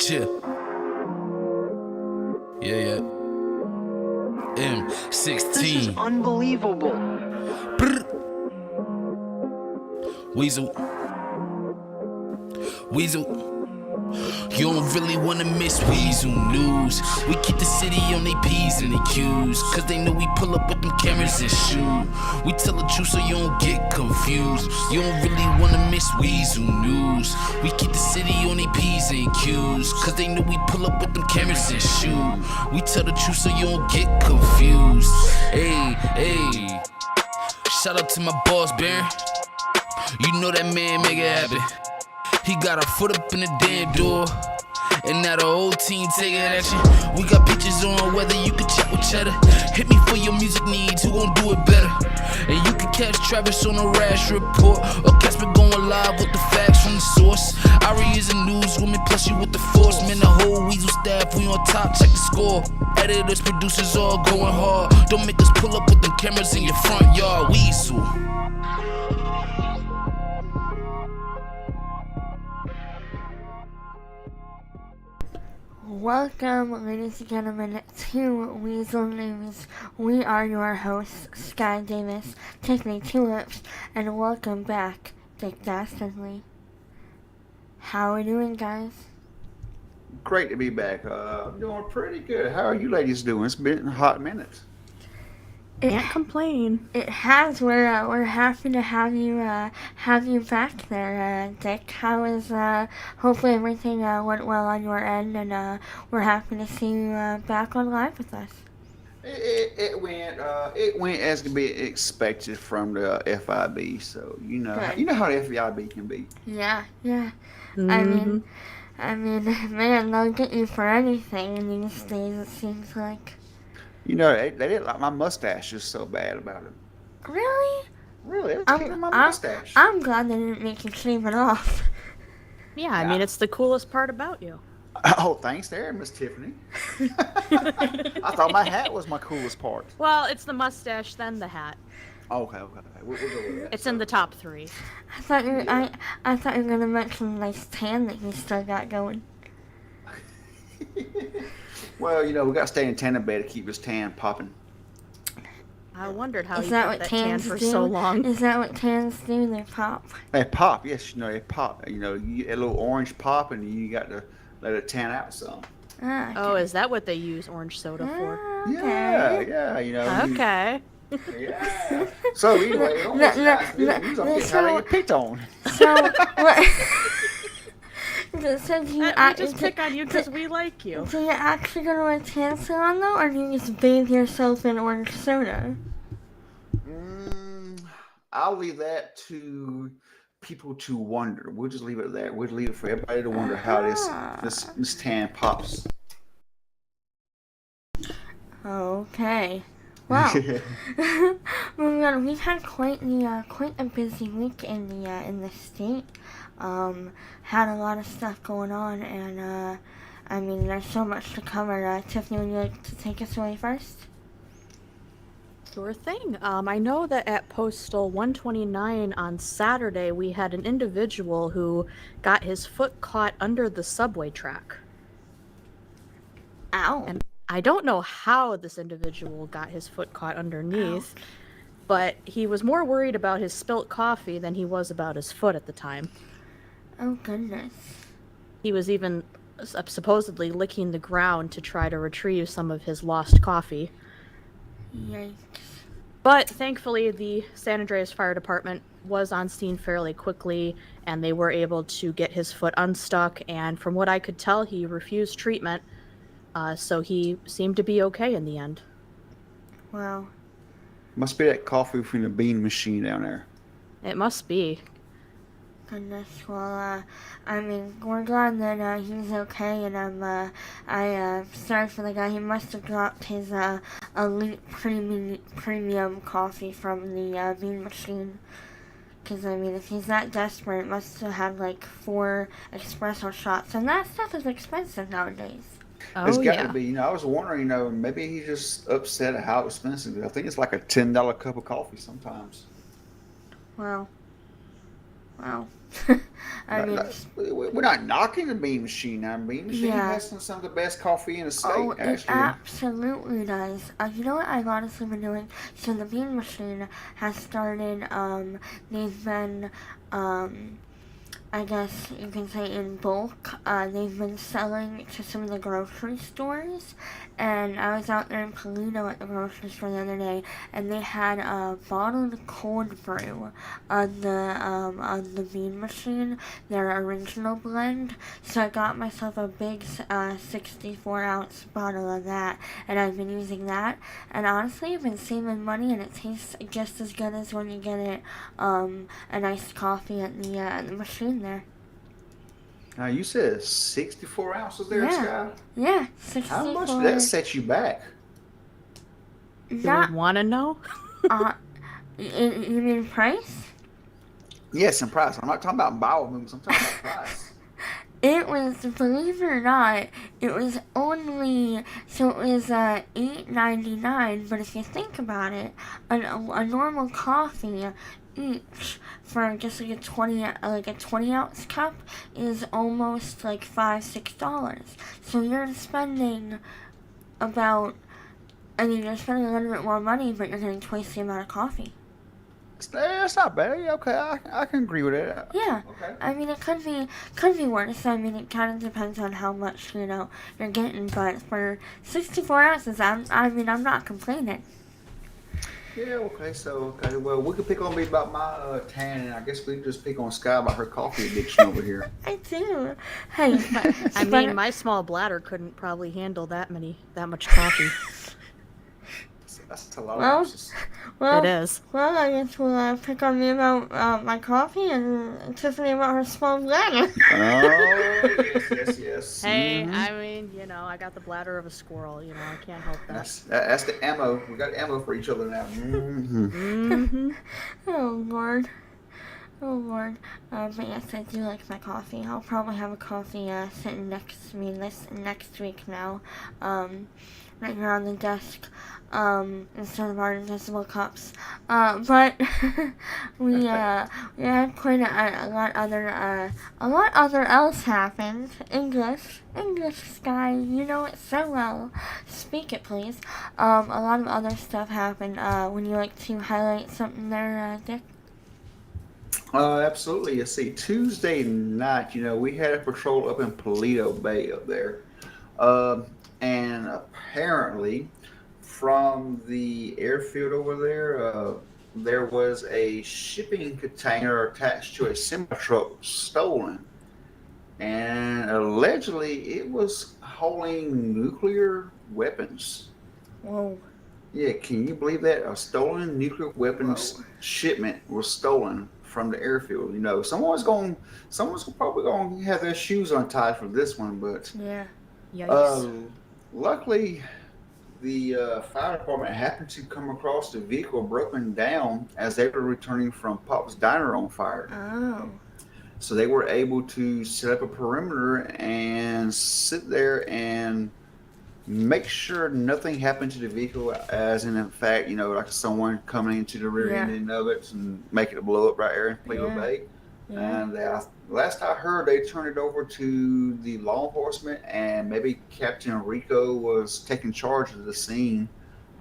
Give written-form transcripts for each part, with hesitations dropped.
Chill. Yeah. M16. This is unbelievable. Brr. Weazel. You don't really wanna miss Weazel news. We keep the city on they P's and they Q's, cause they know we pull up with them cameras and shoot. We tell the truth so you don't get confused. You don't really wanna miss Weazel news. We keep the city on they P's and Q's, cause they know we pull up with them cameras and shoot. We tell the truth so you don't get confused. Hey. Shout out to my boss, Baron. You know that man make it happen. He got our foot up in the damn door, and now the whole team taking action. We got pictures on whether you can chat with Cheddar. Hit me for your music needs, who gon' do it better? And you can catch Travis on a rash report, or catch me going live with the facts from the source. Ari is a newswoman, plus you with the force. Man, the whole Weazel staff, we on top, check the score. Editors, producers, all going hard. Don't make us pull up with them cameras in your front yard. Weazel. Welcome, ladies and gentlemen, to Weazel News. We are your hosts, Sky Davis, Tiffany Tulips, and welcome back, Dick Dastardly. How are we doing, guys? Great to be back. I'm doing pretty good. How are you ladies doing? It's been a hot minute. Can't complain. It has. We're happy to have you back there, Dick. How is hopefully everything went well on your end, and we're happy to see you back on live with us. It went as to be expected from the FIB. So you know how the FIB can be. Yeah. Mm-hmm. I mean, man, they'll get you for anything these days. It seems like. You know, they didn't like my mustache is so bad about it. Really? Really? They was keeping my mustache. I'm glad they didn't make you shave it off. Yeah, I mean, it's the coolest part about you. Oh, thanks there, Miss Tiffany. I thought my hat was my coolest part. Well, it's the mustache, then the hat. Okay. We'll go with that. It's in the top 3. I thought you were gonna mention the nice tan that you still got going. Well, you know, we got to stay in tanning bed to keep this tan popping. I wondered how Is you that kept what that tan tans for do? so long. Is that what tans do? They pop. They pop, yes, you know, they pop. You know, you get a little orange pop and you got to let it tan out some. Ah, okay. Oh, is that what they use orange soda for? Ah, okay. Yeah, you know. Okay. Yeah. So anyway, I'm getting how you picked on. So what? So do you We just pick on you because we like you. Do you actually go to a tan salon though, or do you just bathe yourself in orange soda? I'll leave that to people to wonder. We'll just leave it there. We'll leave it for everybody to wonder how this tan pops. Okay. Wow. We've had quite a busy week in the state. Had a lot of stuff going on, and I mean, there's so much to cover. Tiffany, would you like to take us away first? Sure thing. I know that at Postal 129 on Saturday, we had an individual who got his foot caught under the subway track. Ow. And I don't know how this individual got his foot caught underneath, but he was more worried about his spilt coffee than he was about his foot at the time. Oh, goodness. He was even supposedly licking the ground to try to retrieve some of his lost coffee. Yikes. But thankfully, the San Andreas Fire Department was on scene fairly quickly, and they were able to get his foot unstuck, and from what I could tell, he refused treatment, so he seemed to be okay in the end. Wow. Must be that coffee from the bean machine down there. It must be. Goodness. Well, I mean, we're glad that he's okay, and I'm sorry for the guy. He must have dropped his elite premium coffee from the bean machine. Because, I mean, if he's that desperate, it must have had like 4 espresso shots, and that stuff is expensive nowadays. It's got to be. You know, I was wondering, you know, maybe he's just upset at how expensive it is. I think it's like a $10 cup of coffee sometimes. Wow. I I mean, we're not knocking the Bean Machine. Now, Bean Machine yeah. has some of the best coffee in the state, Oh, it actually. absolutely does. You know what I've honestly been doing? So the Bean Machine has started, they've been, I guess you can say in bulk. They've been selling to some of the grocery stores, and I was out there in Polito at the grocery store the other day, and they had a bottled cold brew on the Bean Machine, their original blend. So I got myself a big 64-ounce bottle of that, and I've been using that. And honestly, I've been saving money, and it tastes just as good as when you get it an iced coffee at the machine there. Now, you said 64 ounces there, Yeah. Sky? Yeah, 64. How much did that set you back? You Not, would want to know? you mean price? Yes, in price. I'm not talking about bowel movements. I'm talking about price. It was, believe it or not, it was only, so it was $8.99. But if you think about it, a normal coffee each for just like a 20 ounce cup is almost like $5-6. So you're spending about, you're spending a little bit more money, but you're getting twice the amount of coffee. That's not bad. Yeah, okay, I can agree with it. Yeah. Okay. I mean, it could be worse. I mean, it kind of depends on how much, you're getting. But for 64 ounces, I'm not complaining. Yeah, okay, well, we could pick on me about my tan, and I guess we can just pick on Sky about her coffee addiction over here. I do. Hey, but, I mean, my small bladder couldn't probably handle that much coffee. That's a lot of Well, ounces. well, It is. Well, I guess we'll pick on me about my coffee and Tiffany about her small bladder. Oh, yes. Hey, Mhm. I mean, I got the bladder of a squirrel. I can't help that. That's the ammo. We got ammo for each other now. Mm-hmm. Oh, Lord. But yes, I do like my coffee. I'll probably have a coffee sitting next to me next week now, right here on the desk, instead of our invisible cups. But we had quite a lot other else happened. English Sky, you know it so well. Speak it, please. A lot of other stuff happened. Would you like to highlight something there, Dick? Absolutely. You see, Tuesday night, we had a patrol up in Polito Bay up there. And apparently, from the airfield over there was a shipping container attached to a semi-truck stolen. And allegedly, it was holding nuclear weapons. Whoa. Yeah, can you believe that? A stolen nuclear weapons shipment was stolen from the airfield. Someone's probably going to have their shoes untied for this one, but Yeah. Yikes. luckily the fire department happened to come across the vehicle broken down as they were returning from Pop's Diner on fire. Oh. So they were able to set up a perimeter and sit there and make sure nothing happened to the vehicle, as in fact, like someone coming into the rear end of it and making it blow up right there in Polito Bay. Yeah. And last I heard, they turned it over to the law enforcement, and maybe Captain Rico was taking charge of the scene.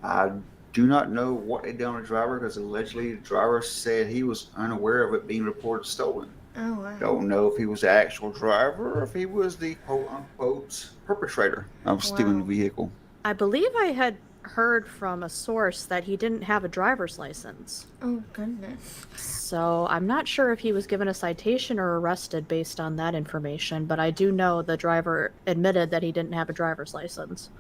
I do not know what they did on the driver, because allegedly the driver said he was unaware of it being reported stolen. Oh, wow. Don't know if he was the actual driver or if he was the quote-unquote perpetrator of stealing the vehicle. I believe I had heard from a source that he didn't have a driver's license. Oh, goodness. So I'm not sure if he was given a citation or arrested based on that information, but I do know the driver admitted that he didn't have a driver's license.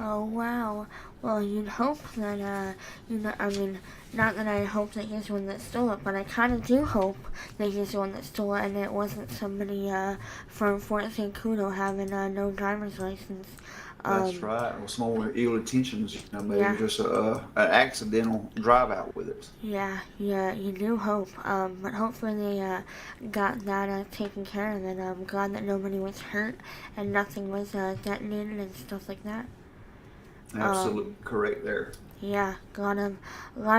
Oh, wow. Well, you'd hope that, not that I hope that he's the one that stole it, but I kind of do hope that he's the one that stole it and it wasn't somebody from Fort St. Cudo having no driver's license. That's right. Or someone with ill intentions, maybe just an accidental drive out with it. Yeah, you do hope. But hopefully they got that taken care of, and I'm glad that nobody was hurt and nothing was detonated and stuff like that. Absolutely correct there. Yeah, a lot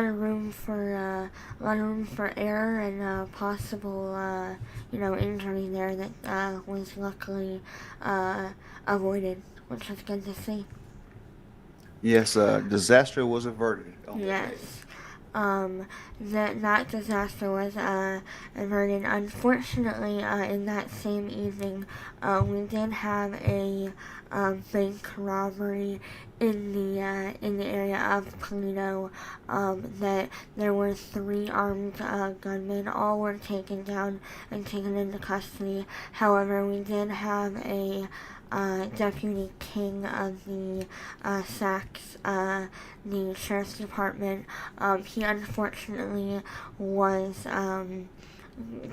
of room for error and possible injury there that was luckily uh, avoided, which was good to see. Yes, disaster was averted on that day. Yes. That disaster was averted. Unfortunately, in that same evening, we did have a bank robbery in the area of Polito. That there were three armed gunmen. All were taken down and taken into custody. However, we did have a Deputy King of the Sachs, the Sheriff's Department. He unfortunately was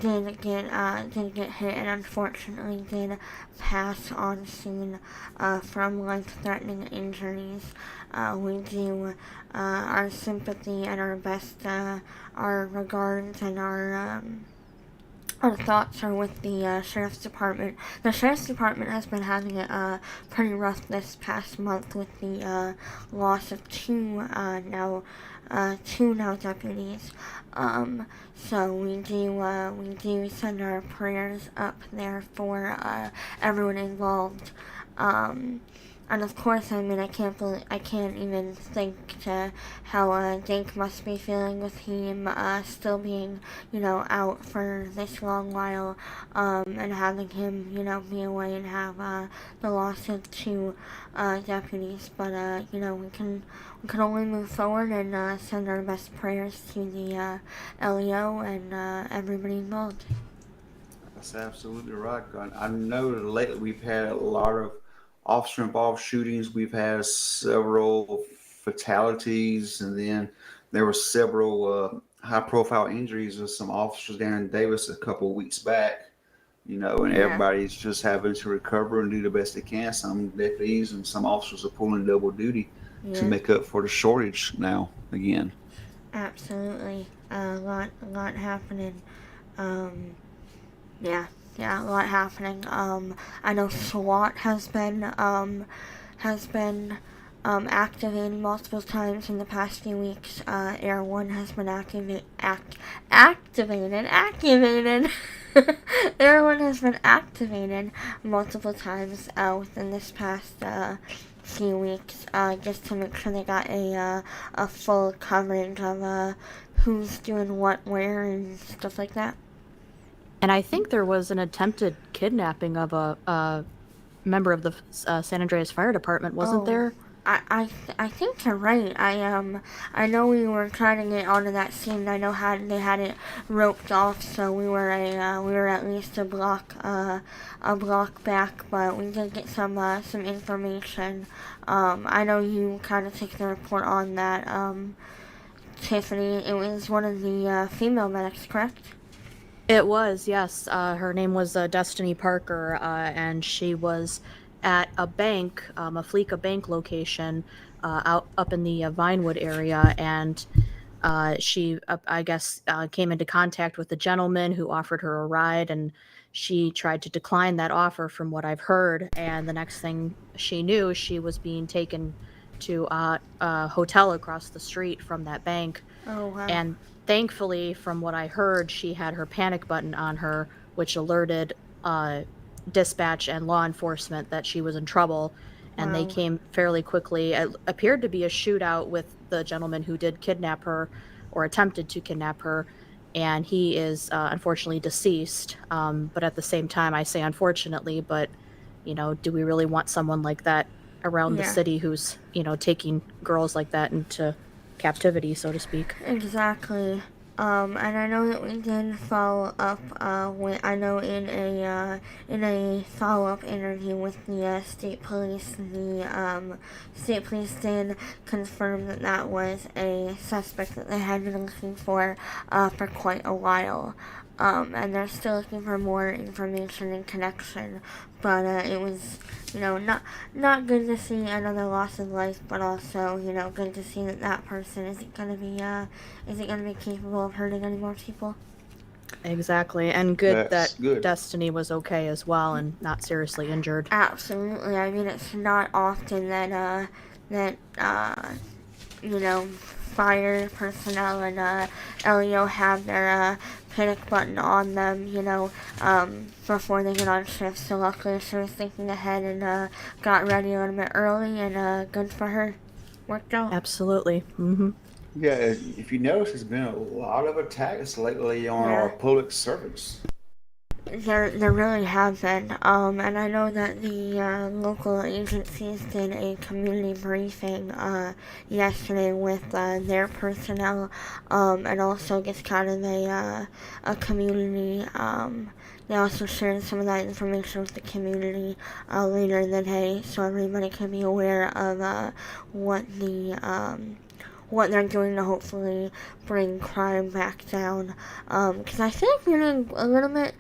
did get hit and unfortunately did pass on scene from life-threatening injuries. We do our sympathy and our best, our regards and our thoughts are with the Sheriff's Department. The Sheriff's Department has been having it pretty rough this past month with the loss of two now deputies. So we do send our prayers up there for everyone involved. And of course, I mean, I can't even think to how Dink must be feeling with him still being, out for this long while, and having him, be away and have the loss of two deputies. But we can only move forward and send our best prayers to the LEO and everybody involved. That's absolutely right. I know that lately we've had a lot of officer involved shootings. We've had several fatalities, and then there were several high profile injuries of some officers down in Davis a couple of weeks back. And Yeah. everybody's just having to recover and do the best they can. Some deputies and some officers are pulling double duty to Yeah. make up for the shortage now again. Absolutely. A lot happening. Um, yeah, yeah, a lot happening. I know SWAT has been activated multiple times in the past few weeks. Air One has been activated. Air One has been activated multiple times within this past few weeks, just to make sure they got a full coverage of who's doing what, where, and stuff like that. And I think there was an attempted kidnapping of a member of the San Andreas Fire Department, wasn't Oh, there? I think you're right. I know we were trying to get onto that scene. I know they had it roped off, so we were at least a block back, but we did get some information. I know you kind of took the report on that. Tiffany, it was one of the female medics, correct? It was, yes. Her name was Destiny Parker, and she was at a bank, a Fleeca bank location, out up in the Vinewood area, and she, I guess, came into contact with a gentleman who offered her a ride, and she tried to decline that offer, from what I've heard. And the next thing she knew, she was being taken to a hotel across the street from that bank. Oh wow, And thankfully, from what I heard, she had her panic button on her, which alerted uh, dispatch and law enforcement that she was in trouble. And they wow, came fairly quickly. It appeared to be a shootout with the gentleman who did kidnap her, or attempted to kidnap her. And he is unfortunately deceased. But at the same time, I say unfortunately, but do we really want someone like that around the yeah. city who's taking girls like that into captivity, so to speak? Exactly. And I know that we did follow up I know in a follow up interview with the state police, the state police did confirm that that was a suspect that they had been looking for quite a while. And they're still looking for more information and connection, but it was, not good to see another loss of life, but also, good to see that that person isn't gonna be capable of hurting any more people. Exactly, and good That's that good. Destiny was okay as well and not seriously injured. Absolutely. I mean, it's not often that that fire personnel and LEO have their panic button on them, before they get on shift. So luckily she was thinking ahead and got ready a little bit early, and good for her. Worked out. Absolutely. Mm-hmm. Yeah, if you notice, there's been a lot of attacks lately on our public servants. There really have been, and I know that the local agencies did a community briefing yesterday with their personnel, and also just kind of a community. They also shared some of that information with the community later in the day, so everybody can be aware of what they're doing to hopefully bring crime back down. Because I feel like we're doing a little bit,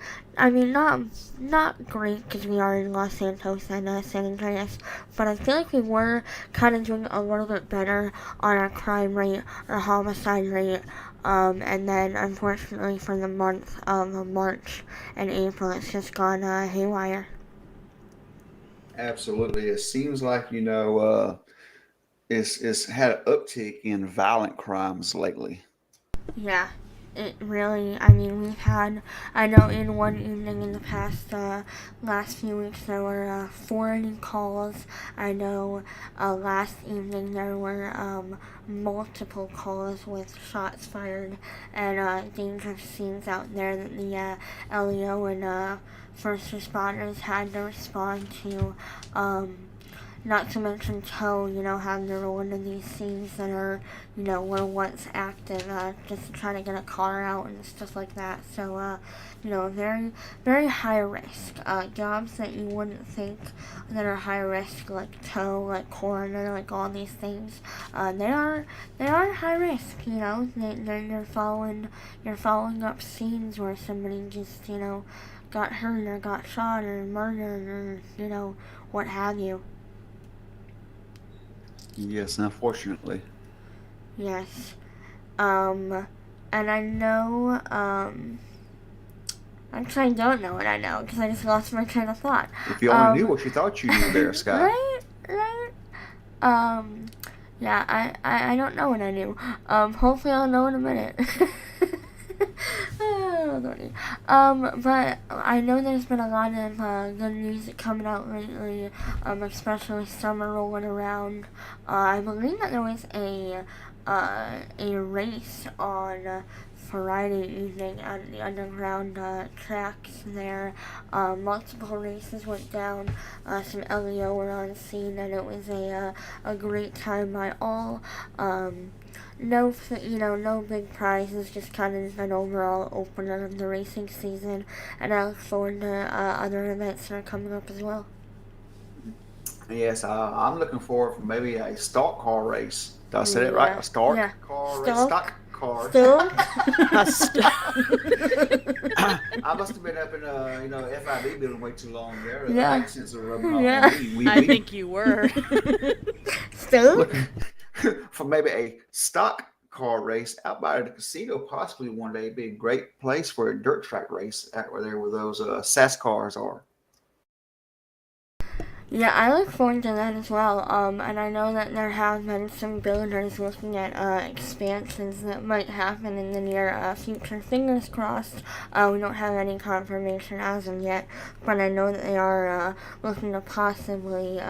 not great because we are in Los Santos and San Andreas, but I feel like we were kind of doing a little bit better on our crime rate, our homicide rate, and then unfortunately for the month of March and April, it's just gone haywire. Absolutely. It seems like, it's had an uptick in violent crimes lately. Yeah, it really, I know in one evening in the past, last few weeks there were 40 calls. I know last evening there were multiple calls with shots fired and dangerous scenes out there that the LEO and first responders had to respond to. Not to mention tow, having to roll into these scenes that are, were once active, just to try to get a car out and stuff like that. So, very, very high risk. Jobs that you wouldn't think that are high risk, like tow, like coroner, like all these things, they are high risk. You're following up scenes where somebody just, got hurt or got shot or murdered or, what have you. Yes, unfortunately. Yes. And I know, actually I don't know what I know, because I just lost my train of thought. If you only knew what you thought you knew there, Scott. Right? Yeah, I don't know what I knew. Hopefully I'll know in a minute. But I know there's been a lot of good music coming out lately, especially summer rolling around. I believe that there was a race on Friday evening at the underground tracks there. Multiple races went down. Some LEO were on scene, and it was a great time by all. No big prizes, just kind of an overall opener of the racing season, and I look forward to other events that are coming up as well. Yes, I'm looking forward for maybe a stock car race. Did I say it right? A car race. Stock car. I must have been up in FIB building way too long there. The accents are rubbing off on me. I think you were. Stoke? For maybe a stock car race out by the casino, possibly one day. It'd be a great place for a dirt track race out where those SAS cars are. Yeah, I look forward to that as well. And I know that there have been some builders looking at expansions that might happen in the near future. Fingers crossed. We don't have any confirmation as of yet, but I know that they are looking to possibly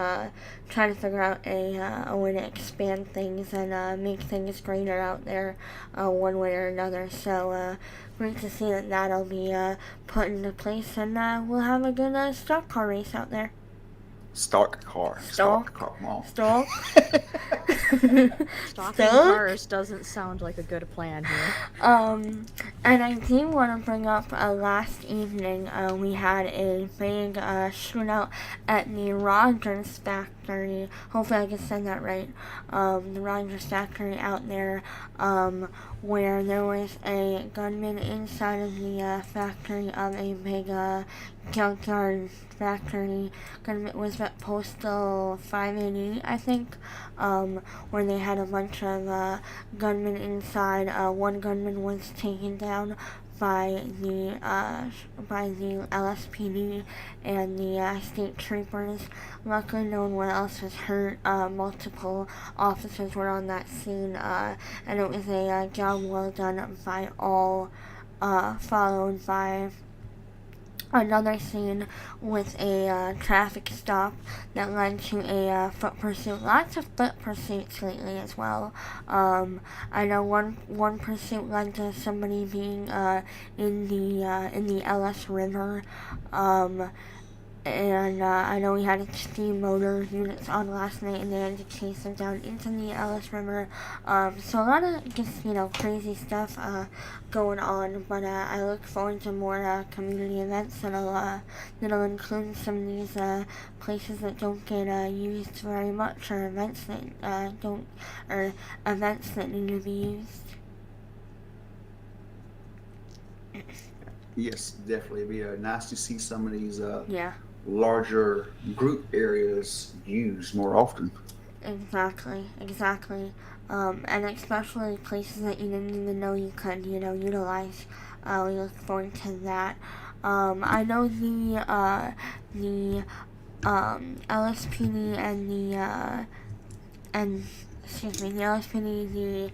try to figure out a way to expand things and make things greater out there one way or another. So great to see that that'll be put into place, and we'll have a good stock car race out there. Stock car. Come on. Stock. Stocking cars doesn't sound like a good plan here. And I do want to bring up last evening we had a big shootout at the Rogers factory. Hopefully I can say that right. The Rogers factory out there, where there was a gunman inside of the factory of a big junkyard factory. Gunman was at Postal 580, I think, where they had a bunch of gunmen inside. One gunman was taken down, by the LSPD and the state troopers. Luckily, no one else was hurt. Multiple officers were on that scene, and it was a job well done by all, followed by another scene with a traffic stop that led to a foot pursuit. Lots of foot pursuits lately as well. I know one pursuit led to somebody being in the LS River. And I know we had steam motor units on last night, and they had to chase them down into the Ellis River. So a lot of just, crazy stuff going on. But I look forward to more community events that'll include some of these places that don't get used very much, or events that need to be used. Yes, definitely. It'd be nice to see some of these Yeah. larger group areas used more often. Exactly. And especially places that you didn't even know you could, utilize. We look forward to that. I know the LSPD and the LSPD, the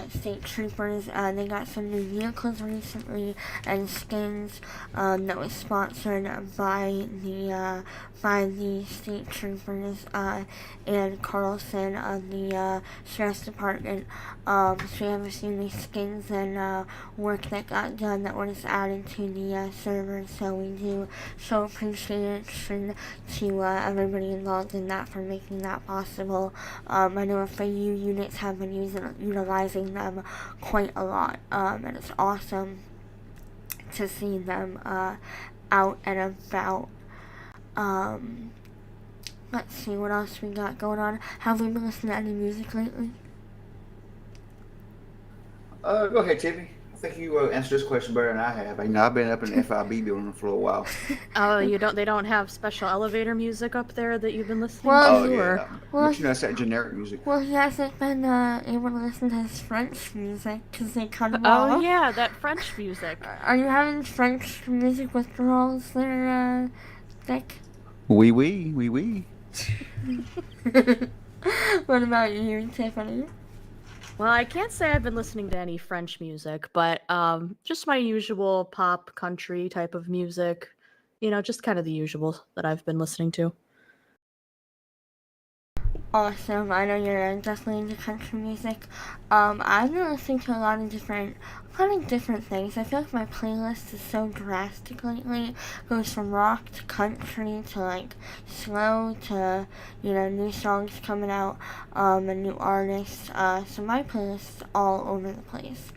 state troopers, they got some new vehicles recently and skins that was sponsored by the state troopers and Carlson of the sheriff's department. So we have a few new skins and work that got done that was added to the server. So we do show appreciation to everybody involved in that for making that possible. I know a few units have been utilizing them quite a lot, and it's awesome to see them out and about. Let's see what else we got going on. Have we been listening to any music lately? Go ahead, Tiffany. I think you answered this question better than I have. I've been up in the FIB building for a while. Oh, they don't have special elevator music up there that you've been listening Well, to? Yeah. Or? But that's that generic music. Well, he hasn't been able to listen to his French music because they cut him Oh off. yeah, that French music. Are you having French music withdrawals there, Dick? Oui, oui, oui, oui. What about you, Tiffany? Well, I can't say I've been listening to any French music, but just my usual pop country type of music. Just kind of the usual that I've been listening to. Awesome. I know you're definitely into country music. I've been listening to a lot of different things. I feel like my playlist is so drastic lately. It goes from rock to country to like slow to new songs coming out and new artists. So my playlist is all over the place.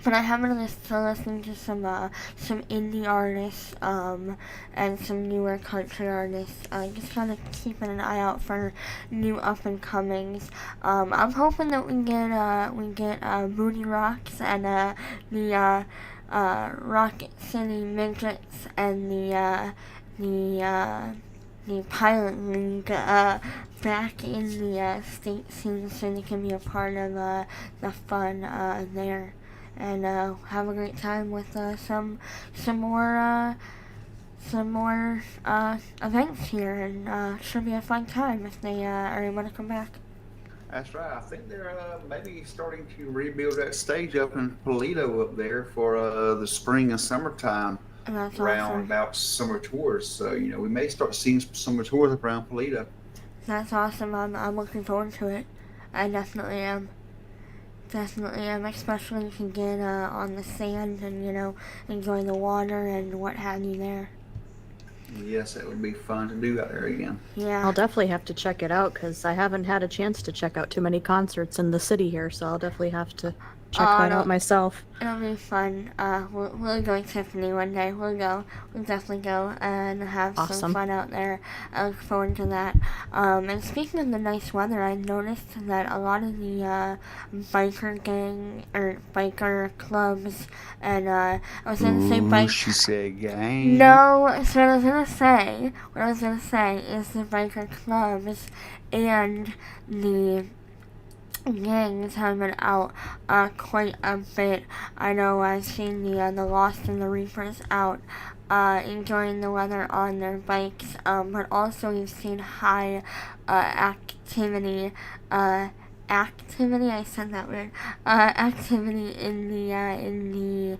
But I have been listening to some indie artists and some newer country artists. Just kind of keeping an eye out for new up and comings. I'm hoping that we get Booty Rocks and the Rocket City Midgets and the Pilot League back in the state scene so they can be a part of the fun there. And have a great time with some more events here, and should be a fun time if they are able to come back. That's right. I think they're maybe starting to rebuild that stage up in Toledo up there for the spring and summertime. And that's Around awesome. about summer tours. So we may start seeing some summer tours up around Toledo. That's awesome. I'm looking forward to it. I definitely am. Especially if you get on the sand and enjoy the water and what have you there. Yes, it would be fun to do out there again. Yeah. I'll definitely have to check it out because I haven't had a chance to check out too many concerts in the city here, so I'll definitely have to check that out myself. It'll be fun. We'll go to Tiffany one day. We'll definitely go and have some Awesome. fun out there. I look forward to that. And speaking of the nice weather, I noticed that a lot of the biker clubs, and I was gonna say bike. She said gang. No, so what I was gonna say is the biker clubs and the gangs have been out quite a bit. I know I've seen the Lost and the Reapers out enjoying the weather on their bikes, but also you've seen high activity. I said that weird. Activity in the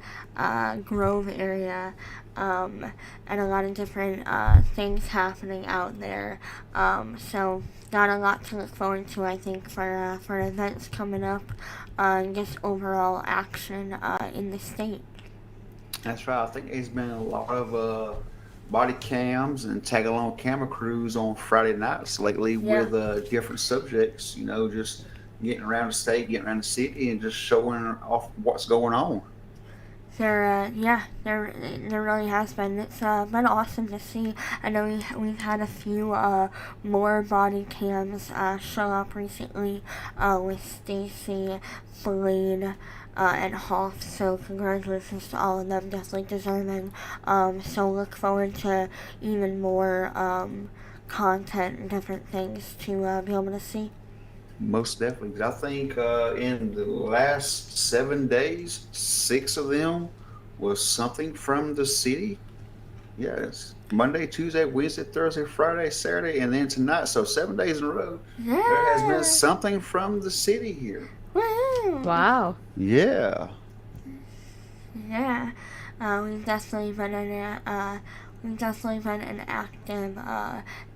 Grove area, and a lot of different things happening out there. So got a lot to look forward to, I think, for events coming up, and just overall action in the state. That's right. I think there's been a lot of body cams and tag-along camera crews on Friday nights lately Yeah. with different subjects. Just getting around the state, getting around the city, and just showing off what's going on. There really has been. It's been awesome to see. I know we've had a few more body cams show up recently with Stacy, Blade, and Hoff. So congratulations to all of them. Definitely deserving. So look forward to even more content and different things to be able to see. Most definitely. 'Cause I think in the last 7 days, 6 of them was something from the city. Yes. Monday, Tuesday, Wednesday, Thursday, Friday, Saturday, and then tonight. So 7 days in a row. Yeah. There has been something from the city here. Woo. Wow. Yeah. Yeah, we've definitely been an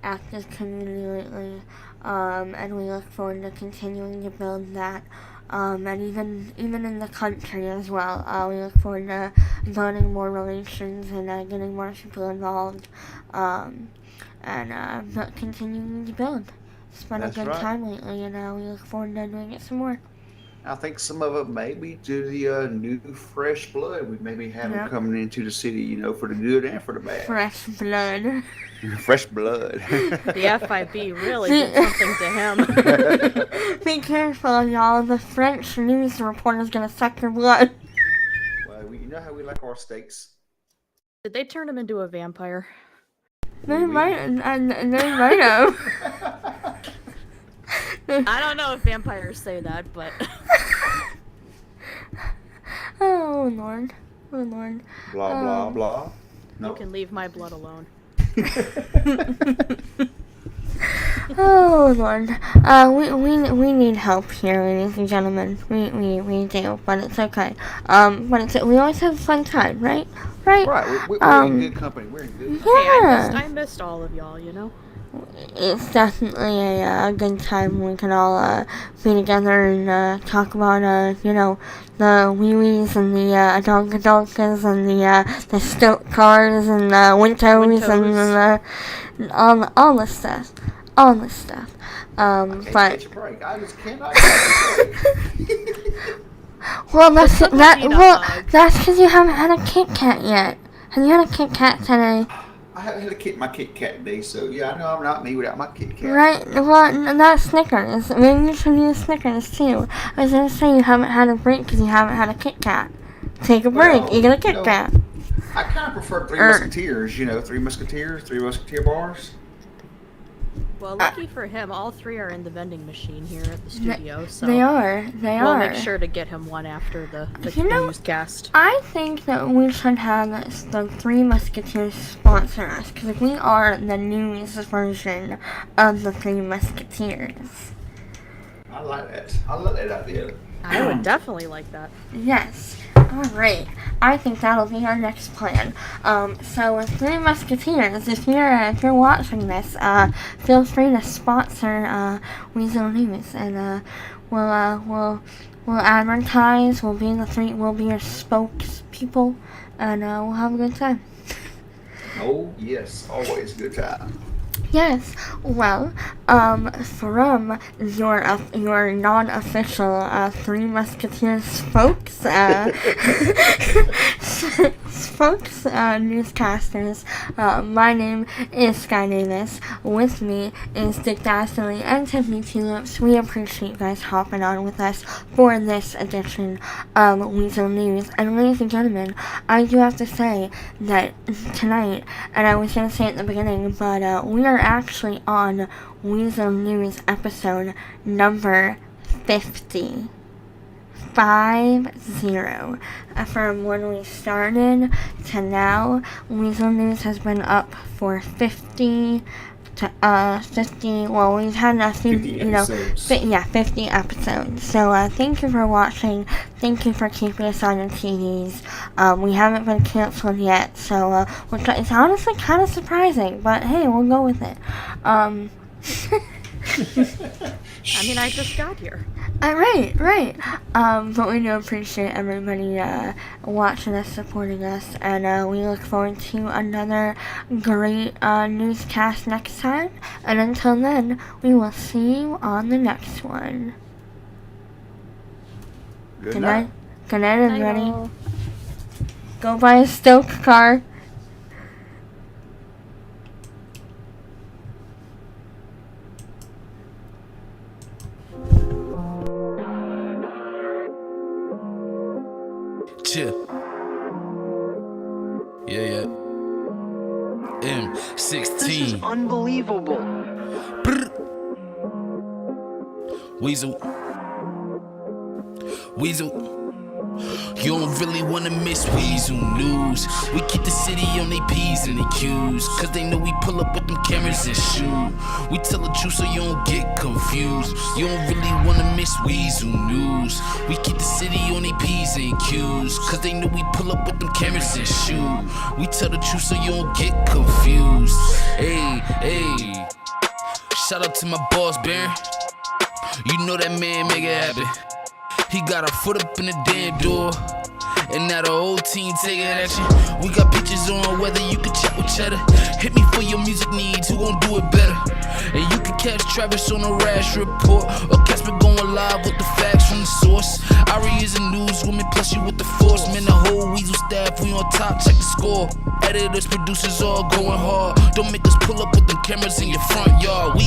active community lately, and we look forward to continuing to build that. And even in the country as well, we look forward to building more relations and getting more people involved, but continuing to build. It's been That's a good right. time lately, and we look forward to doing it some more. I think some of it may be due to the new fresh blood we maybe have Yeah. coming into the city, for the good and for the bad. Fresh blood. Fresh blood. The FIB really did something to him. Be careful, y'all. The French news reporter's gonna suck your blood. Well, you know how we like our steaks. Did they turn him into a vampire? They might have. I don't know if vampires say that, but Oh Lord. Blah, blah, blah. you No. can leave my blood alone. Oh Lord. We need help here, ladies and gentlemen. We do, but it's okay. We always have a fun time, right? Right. Right, we're in good company. We're in good company. Yeah. Hey, I missed all of y'all, you know? It's definitely a good time when we can all be together and talk about the wee-wees and the adonka-donkas and the stilt cars and the wintos and all the stuff. Can't But catch a break. I just cannot catch a break. well, that's Need a hug. that's because you haven't had a Kit Kat yet. Have you had a Kit Kat today? I haven't had my Kit Kat day, so yeah, I know I'm not me without my Kit Kat. Right, well, not Snickers. Maybe you should use Snickers too. I was gonna say you haven't had a break because you haven't had a Kit Kat. Take a break, Well, you get a Kit Kat. I kind of prefer Three Musketeers, Three Musketeer bars. Well, lucky for him, all three are in the vending machine here at the studio, so They are. we'll make sure to get him one after the newscast. I think that we should have the Three Musketeers sponsor us because we are the news version of the Three Musketeers. I like that. I love that idea. I would definitely like that. Yes. Alright. I think that'll be our next plan. So with Three Musketeers, if you're watching this, feel free to sponsor Weazel News, and we'll advertise. We'll be your spokespeople, and we'll have a good time. Oh yes, always a good time. Yes, well, from your non-official Three Musketeers newscasters, my name is Sky Davis. With me is Dick Dastardly and Tiffany Tulips. We appreciate you guys hopping on with us for this edition of Weazel News. And ladies and gentlemen, I do have to say that tonight, and I was going to say it at the beginning, but we are actually on Weazel News episode number 50. 50. From when we started to now, Weazel News has been up for 50 to 50. Well, we've had a few, 50 episodes. 50 episodes. So thank you for watching. Thank you for keeping us on your TVs. We haven't been canceled yet, so which is honestly kind of surprising. But hey, we'll go with it. I mean, I just got here. Right. But we do appreciate everybody watching us, supporting us, and we look forward to another great newscast next time. And until then, we will see you on the next one. Good night. Good night, everybody. Bye. Go buy a Stoke car. Chill. Yeah. M16. This is unbelievable. Brr. Weazel. You don't really wanna miss Weazel News. We keep the city on their P's and their Q's, cause they know we pull up with them cameras and shoot. We tell the truth so you don't get confused. You don't really wanna miss Weazel News. We keep the city on their P's and Q's, cause they know we pull up with them cameras and shoot. We tell the truth so you don't get confused. Hey. Shout out to my boss, Baron. You know that man make it happen. He got our foot up in the damn door, and now the whole team taking action. We got pictures on whether you can chat with Cheddar. Hit me for your music needs, who gon' do it better? And you can catch Travis on a rash report, or catch me going live with the facts from the source. Ari is a newswoman, plus you with the force. Man, the whole Weazel staff, we on top, check the score. Editors, producers all going hard. Don't make us pull up with them cameras in your front yard.